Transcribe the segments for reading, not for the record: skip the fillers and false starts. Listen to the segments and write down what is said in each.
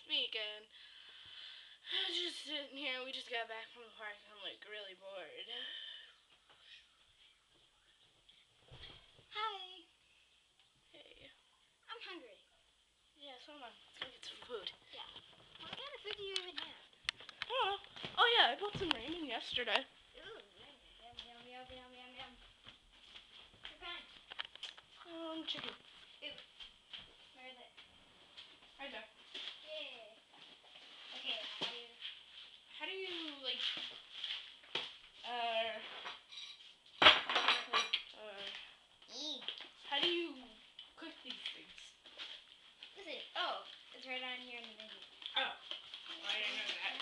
speak, and I was just sitting here. We just got back from the park, and I'm like really bored. Hi. Hey. I'm hungry. Yeah, so am I. Let's go get some food. Yeah. What kind of food do you even have? Oh, oh yeah, I bought some ramen yesterday. Ooh, yum, yum, yum, yum, yum, yum. What kind? Chicken. Ooh. Where is it? Right there. Yeah. Okay, How do you, like, how do you cook these things? Listen, oh, it's right on here in the menu. Oh, well, I didn't know that.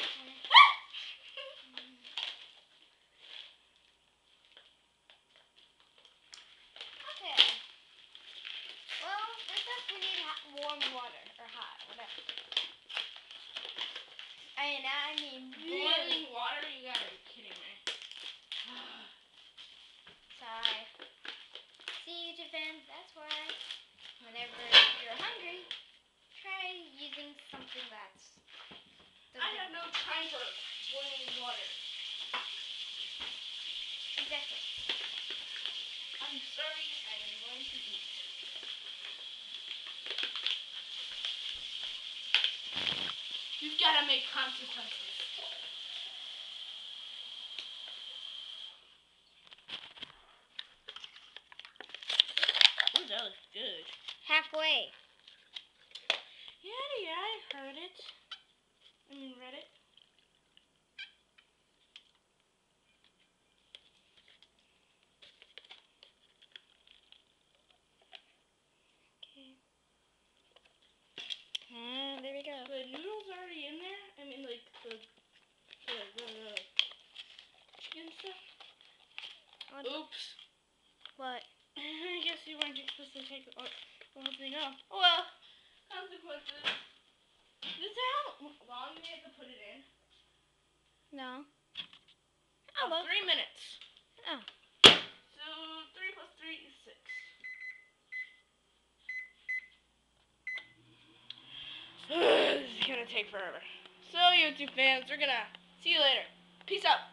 Okay. Well, first off, we need warm water, or hot, whatever. I mean Boiling water? You gotta be kidding me. Sigh. See, YouTube fans, that's why whenever you're hungry, try using something that's... I have no time for boiling water. Exactly. I'm sorry, I am going to eat. You've gotta make consequences. Ooh, that looks good. Halfway. Yeah, I've heard it. I mean, read it. Okay. There we go. The noodles already in there? I mean, like, the chicken stuff? Oops. What? I guess you weren't supposed to take the whole thing off. Oh well, consequences. This is how long we have to put it in? No. Oh, 3 minutes. Oh. So 3 plus 3 is 6. This is gonna take forever. So YouTube fans, we're gonna see you later. Peace out.